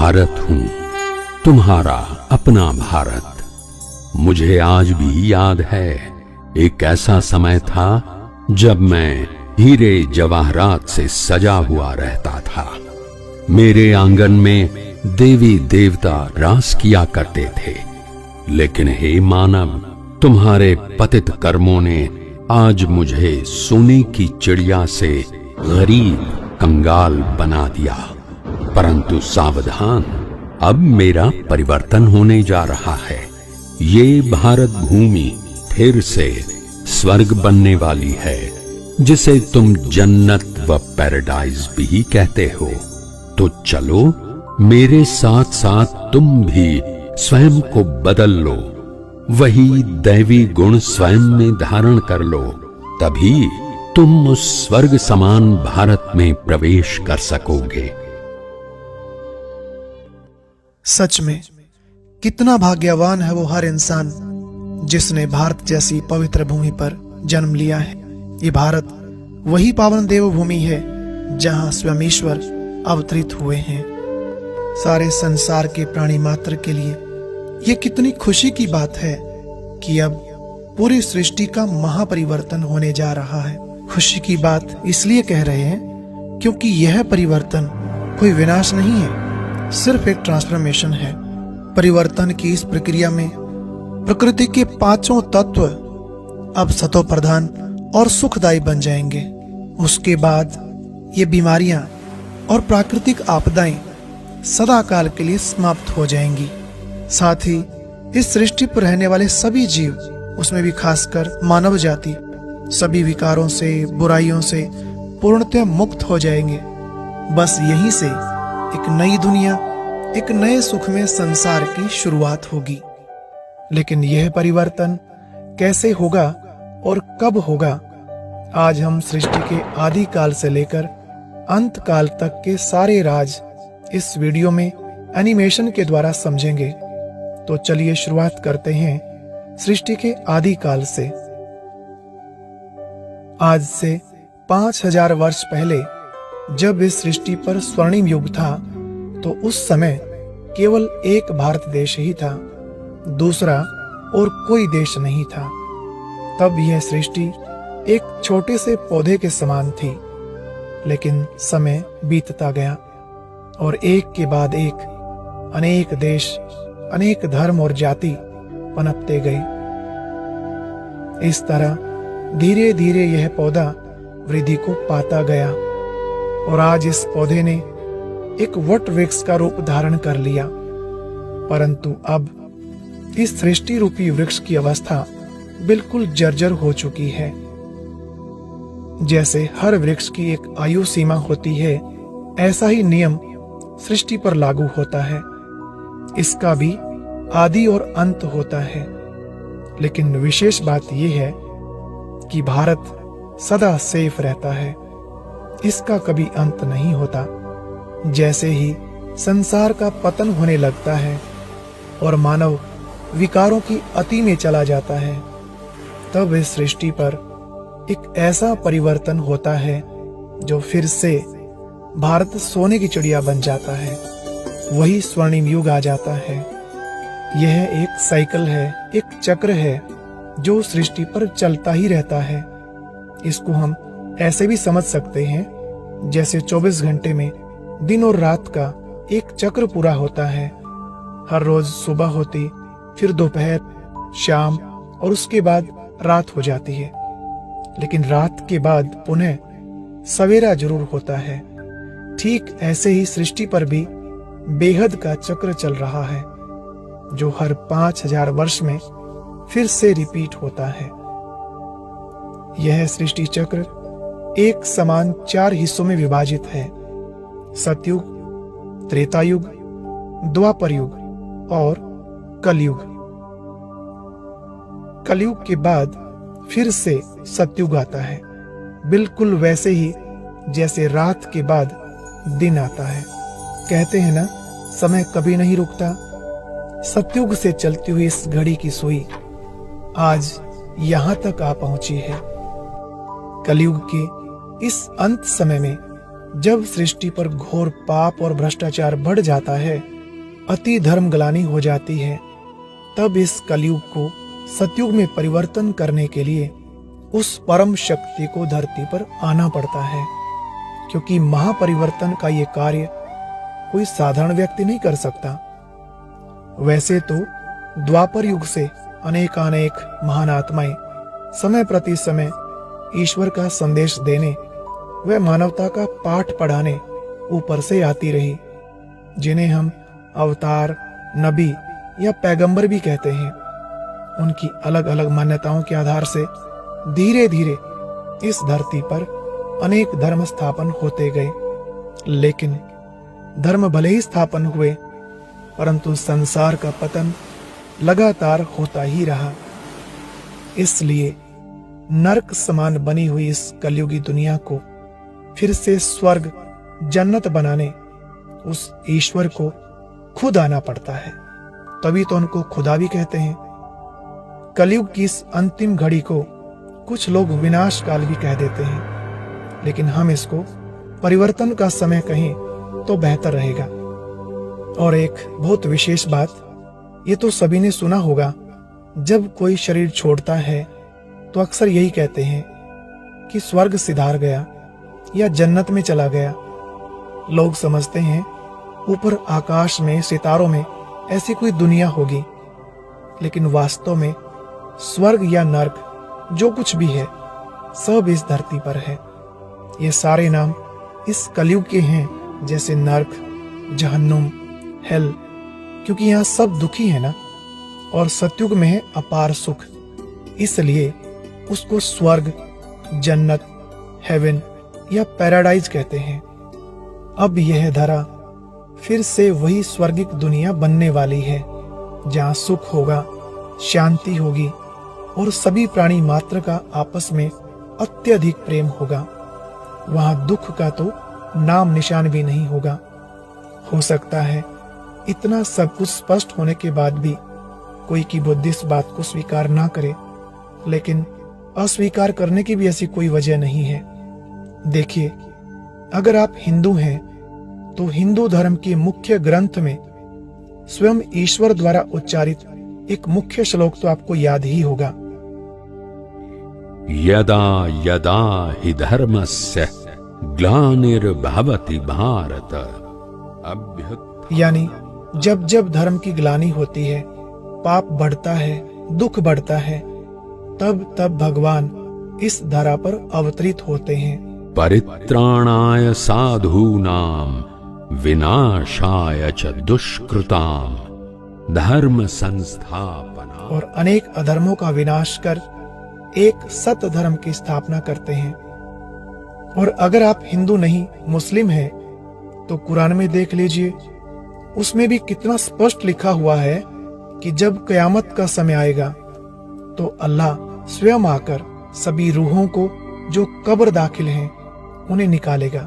भारत हूं, तुम्हारा अपना भारत। मुझे आज भी याद है, एक ऐसा समय था जब मैं हीरे जवाहरात से सजा हुआ रहता था। मेरे आंगन में देवी देवता रास किया करते थे। लेकिन हे मानव, तुम्हारे पतित कर्मों ने आज मुझे सोने की चिड़िया से गरीब कंगाल बना दिया। परंतु सावधान, अब मेरा परिवर्तन होने जा रहा है। ये भारत भूमि फिर से स्वर्ग बनने वाली है, जिसे तुम जन्नत व पैराडाइज भी कहते हो। तो चलो, मेरे साथ साथ तुम भी स्वयं को बदल लो, वही दैवी गुण स्वयं में धारण कर लो। तभी तुम उस स्वर्ग समान भारत में प्रवेश कर सकोगे। सच में कितना भाग्यवान है वो हर इंसान जिसने भारत जैसी पवित्र भूमि पर जन्म लिया है। ये भारत वही पावन देवभूमि है जहां स्वयं ईश्वर अवतरित हुए हैं। सारे संसार के प्राणी मात्र के लिए ये कितनी खुशी की बात है कि अब पूरी सृष्टि का महापरिवर्तन होने जा रहा है। खुशी की बात इसलिए कह रहे हैं क्योंकि यह परिवर्तन कोई विनाश नहीं है, सिर्फ एक ट्रांसफॉर्मेशन है। परिवर्तन की इस प्रक्रिया में प्रकृति के पांचों तत्व अब सतो प्रधान और सुखदायी बन जाएंगे। उसके बाद ये बीमारियां और प्राकृतिक आपदाएं सदा काल के लिए समाप्त हो जाएंगी। साथ ही इस सृष्टि पर रहने वाले सभी जीव, उसमें भी खासकर मानव जाति, सभी विकारों से, बुराइयों से पूर्णतः मुक्त हो जाएंगे। बस यहीं से एक नई दुनिया, एक नए सुख में संसार की शुरुआत होगी। लेकिन यह परिवर्तन कैसे होगा और कब होगा, आज हम सृष्टि के आदि काल से लेकर अंत काल तक के सारे राज इस वीडियो में एनिमेशन के द्वारा समझेंगे। तो चलिए शुरुआत करते हैं सृष्टि के आदि काल से। आज से 5000 वर्ष पहले जब इस सृष्टि पर स्वर्णिम युग था, तो उस समय केवल एक भारत देश ही था, दूसरा और कोई देश नहीं था। तब यह सृष्टि एक छोटे से पौधे के समान थी। लेकिन समय बीतता गया और एक के बाद एक अनेक देश, अनेक धर्म और जाति पनपते गए। इस तरह धीरे धीरे यह पौधा वृद्धि को पाता गया और आज इस पौधे ने एक वट वृक्ष का रूप धारण कर लिया। परंतु अब इस सृष्टि रूपी वृक्ष की अवस्था बिल्कुल जर्जर हो चुकी है। जैसे हर वृक्ष की एक आयु सीमा होती है, ऐसा ही नियम सृष्टि पर लागू होता है। इसका भी आदि और अंत होता है। लेकिन विशेष बात यह है कि भारत सदा सेफ रहता है, इसका कभी अंत नहीं होता। जैसे ही संसार का पतन होने लगता है और मानव विकारों की अति में चला जाता है, तब इस सृष्टि पर एक ऐसा परिवर्तन होता है जो फिर से भारत सोने की चिड़िया बन जाता है। वही स्वर्णिम युग आ जाता है। यह एक साइकिल है, एक चक्र है जो सृष्टि पर चलता ही रहता है। इसको हम ऐसे भी समझ सकते हैं जैसे 24 घंटे में दिन और रात का एक चक्र पूरा होता है। हर रोज सुबह होती, फिर दोपहर, शाम और उसके बाद रात हो जाती है। लेकिन रात के बाद पुनः सवेरा जरूर होता है। ठीक ऐसे ही सृष्टि पर भी बेहद का चक्र चल रहा है, जो हर 5000 वर्ष में फिर से रिपीट होता है। यह सृष्टि चक्र एक समान 4 हिस्सों में विभाजित है: सतयुग, त्रेतायुग, द्वापर युग और कलयुग। कलयुग के बाद फिर से सतयुग आता है, बिल्कुल वैसे ही जैसे रात के बाद दिन आता है। कहते हैं ना, समय कभी नहीं रुकता। सतयुग से चलती हुई इस घड़ी की सुई आज यहां तक आ पहुंची है। कलयुग के इस अंत समय में जब सृष्टि पर घोर पाप और भ्रष्टाचार बढ़ जाता है, अति धर्म ग्लानि हो जाती है, तब इस कलयुग को सतयुग में परिवर्तन करने के लिए उस परम शक्ति को धरती पर आना पड़ता है, क्योंकि महापरिवर्तन का ये कार्य कोई साधारण व्यक्ति नहीं कर सकता। वैसे तो द्वापर युग से अनेकानेक महान आत्माएं समय प्रति समय ईश्वर का संदेश देने व मानवता का पाठ पढ़ाने ऊपर से आती रही, जिन्हें हम अवतार, नबी या पैगंबर भी कहते हैं। उनकी अलग अलग मान्यताओं के आधार से धीरे धीरे इस धरती पर अनेक धर्म स्थापन होते गए, लेकिन धर्म भले ही स्थापन हुए, परंतु संसार का पतन लगातार होता ही रहा। इसलिए नरक समान बनी हुई इस कलयुगी दुनिया को फिर से स्वर्ग, जन्नत बनाने उस ईश्वर को खुद आना पड़ता है। तभी तो उनको खुदा भी कहते हैं। कलयुग की इस अंतिम घड़ी को कुछ लोग विनाश काल भी कह देते हैं, लेकिन हम इसको परिवर्तन का समय कहें तो बेहतर रहेगा। और एक बहुत विशेष बात, ये तो सभी ने सुना होगा, जब कोई शरीर छोड़ता है तो अक्सर यही कहते हैं कि स्वर्ग सिधार गया या जन्नत में चला गया। लोग समझते हैं ऊपर आकाश में, सितारों में ऐसी कोई दुनिया होगी, लेकिन वास्तव में स्वर्ग या नर्क जो कुछ भी है सब इस धरती पर है। ये सारे नाम इस कलयुग के हैं, जैसे नर्क, जहन्नुम, हेल, क्योंकि यहाँ सब दुखी है ना, और सतयुग में है अपार सुख, इसलिए उसको स्वर्ग, जन्नत, हेवन या पैराडाइज कहते हैं। अब यह धरा फिर से वही स्वर्गिक दुनिया बनने वाली है, जहाँ सुख होगा, शांति होगी और सभी प्राणी मात्र का आपस में अत्यधिक प्रेम होगा। वहाँ दुख का तो नाम निशान भी नहीं होगा। हो सकता है इतना सब कुछ स्पष्ट होने के बाद भी कोई की बुद्धि इस बात को स्वीकार ना करे, लेकिन अस्वीकार करने की भी ऐसी कोई वजह नहीं है। देखिए, अगर आप हिंदू हैं तो हिंदू धर्म के मुख्य ग्रंथ में स्वयं ईश्वर द्वारा उच्चारित एक मुख्य श्लोक तो आपको याद ही होगा। यदा यदा हि धर्मस्य ग्लानिर्भवति भारत अभ्युत्थानं, यानी जब जब धर्म की ग्लानि होती है, पाप बढ़ता है, दुख बढ़ता है, तब तब भगवान इस धरा पर अवतरित होते हैं। परित्राणाय साधूनां विनाशाय च दुष्कृतां धर्म संस्थापना, और अनेक अधर्मों का विनाश कर एक सत धर्म की स्थापना करते हैं। और अगर आप हिंदू नहीं, मुस्लिम हैं, तो कुरान में देख लीजिए, उसमें भी कितना स्पष्ट लिखा हुआ है कि जब कयामत का समय आएगा तो अल्लाह स्वयं आकर सभी रूहों को जो कब्र दाखिल हैं उन्हें निकालेगा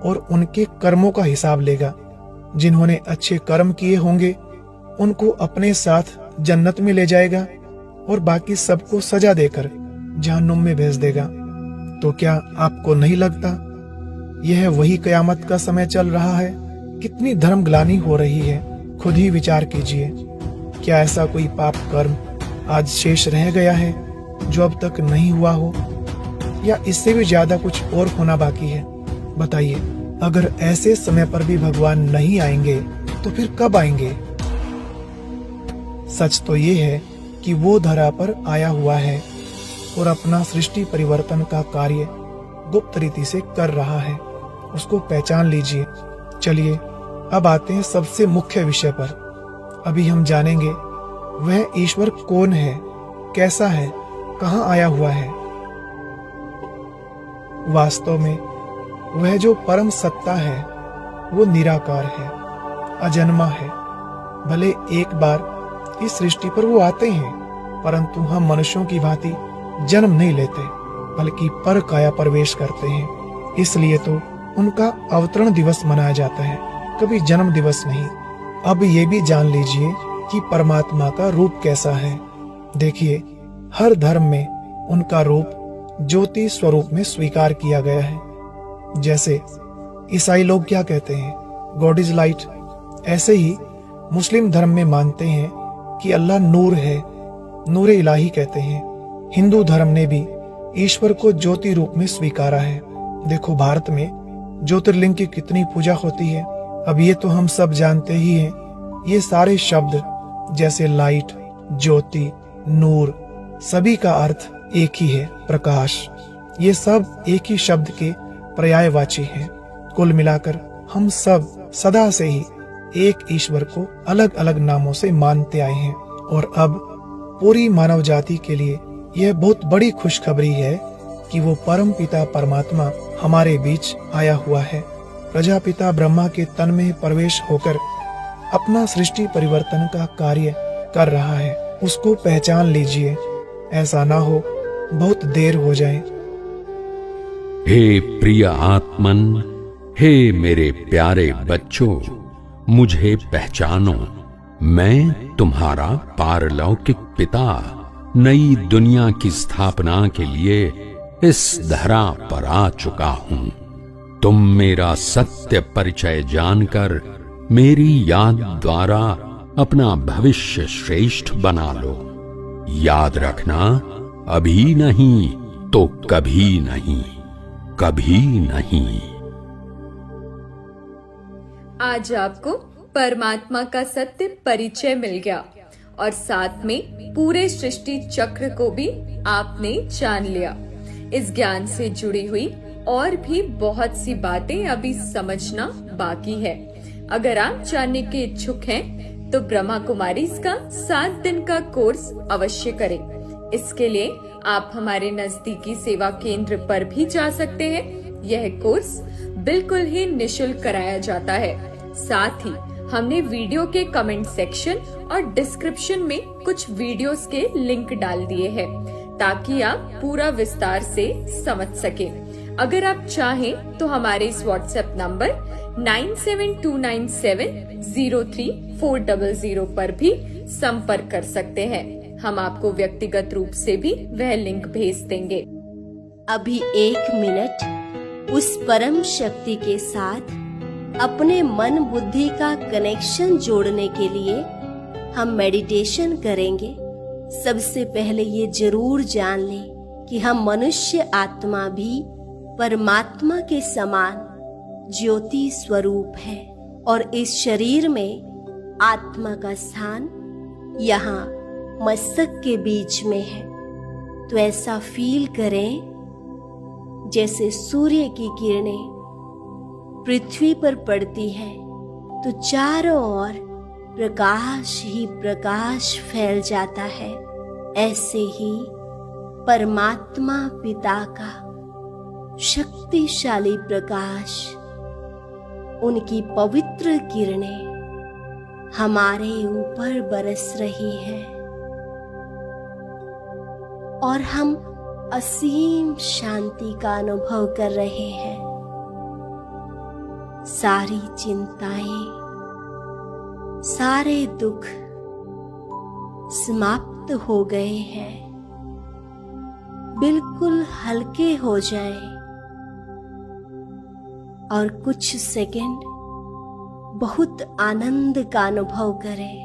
और उनके कर्मों का हिसाब लेगा। जिन्होंने अच्छे कर्म किए होंगे उनको अपने साथ जन्नत में ले जाएगा और बाकी सबको सजा देकर जहन्नुम में भेज देगा। तो क्या आपको नहीं लगता यह वही कयामत का समय चल रहा है? कितनी धर्म ग्लानि हो रही है, खुद ही विचार कीजिए। क्या ऐसा कोई पाप कर्म आज शेष रह गया है जो अब तक नहीं हुआ हो, या इससे भी ज्यादा कुछ और होना बाकी है? बताइए, अगर ऐसे समय पर भी भगवान नहीं आएंगे तो फिर कब आएंगे? सच तो ये है कि वो धरा पर आया हुआ है और अपना सृष्टि परिवर्तन का कार्य गुप्त रीति से कर रहा है। उसको पहचान लीजिए। चलिए अब आते हैं सबसे मुख्य विषय पर। अभी हम जानेंगे वह ईश्वर कौन है, कैसा है, कहाँ आया हुआ है। वास्तव में वह जो परम सत्ता है वो निराकार है, अजन्मा है। भले एक बार इस सृष्टि पर वो आते हैं, परंतु हम मनुष्यों की भांति जन्म नहीं लेते, बल्कि पर काया प्रवेश करते हैं। इसलिए तो उनका अवतरण दिवस मनाया जाता है, कभी जन्म दिवस नहीं। अब ये भी जान लीजिए कि परमात्मा का रूप कैसा है। देखिए, हर धर्म में उनका रूप ज्योति स्वरूप में स्वीकार किया गया है। जैसे ईसाई लोग क्या कहते हैं, गॉड इज लाइट, ऐसे ही मुस्लिम धर्म में मानते हैं कि अल्लाह नूर है, नूर इलाही कहते हैं। हिंदू धर्म ने भी ईश्वर को ज्योति रूप में स्वीकारा है। देखो भारत में ज्योतिर्लिंग की कितनी पूजा होती है। अब ये तो हम सब जानते ही हैं, ये सारे शब्द जैसे लाइट, ज्योति, नूर, सभी का अर्थ एक ही है, प्रकाश। ये सब एक ही शब्द के पर्यायवाची हैं। कुल मिलाकर हम सब सदा से ही एक ईश्वर को अलग अलग नामों से मानते आए हैं। और अब पूरी मानव जाति के लिए यह बहुत बड़ी खुशखबरी है कि वो परम पिता परमात्मा हमारे बीच आया हुआ है। प्रजापिता ब्रह्मा के तन में प्रवेश होकर अपना सृष्टि परिवर्तन का कार्य कर रहा है। उसको पहचान लीजिए, ऐसा ना हो बहुत देर हो जाए। हे प्रिय आत्मन, हे मेरे प्यारे बच्चों, मुझे पहचानो। मैं तुम्हारा पारलौकिक पिता नई दुनिया की स्थापना के लिए इस धरा पर आ चुका हूं। तुम मेरा सत्य परिचय जानकर मेरी याद द्वारा अपना भविष्य श्रेष्ठ बना लो। याद रखना, अभी नहीं तो कभी नहीं, कभी नहीं। आज आपको परमात्मा का सत्य परिचय मिल गया और साथ में पूरे सृष्टि चक्र को भी आपने जान लिया। इस ज्ञान से जुड़ी हुई और भी बहुत सी बातें अभी समझना बाकी है। अगर आप जानने के इच्छुक हैं, तो ब्रह्मा कुमारी इसका 7 दिन का कोर्स अवश्य करें। इसके लिए आप हमारे नजदीकी सेवा केंद्र पर भी जा सकते हैं। यह कोर्स बिल्कुल ही निशुल्क कराया जाता है। साथ ही हमने वीडियो के कमेंट सेक्शन और डिस्क्रिप्शन में कुछ वीडियोस के लिंक डाल दिए हैं, ताकि आप पूरा विस्तार से समझ सकें। अगर आप चाहें तो हमारे इस व्हाट्सएप नंबर 9729703400 पर भी संपर्क कर सकते हैं। हम आपको व्यक्तिगत रूप से भी वह लिंक भेज देंगे। अभी 1 मिनट उस परम शक्ति के साथ अपने मन बुद्धि का कनेक्शन जोड़ने के लिए हम मेडिटेशन करेंगे। सबसे पहले ये जरूर जान लें कि हम मनुष्य आत्मा भी परमात्मा के समान ज्योति स्वरूप है और इस शरीर में आत्मा का स्थान यहाँ मस्तक के बीच में है। तो ऐसा फील करें जैसे सूर्य की किरणें पृथ्वी पर पड़ती है तो चारों ओर प्रकाश ही प्रकाश फैल जाता है। ऐसे ही परमात्मा पिता का शक्तिशाली प्रकाश, उनकी पवित्र किरणें हमारे ऊपर बरस रही है और हम असीम शांति का अनुभव कर रहे हैं। सारी चिंताएं, सारे दुख समाप्त हो गए हैं, बिल्कुल हल्के हो जाए और कुछ सेकंड बहुत आनंद का अनुभव करें।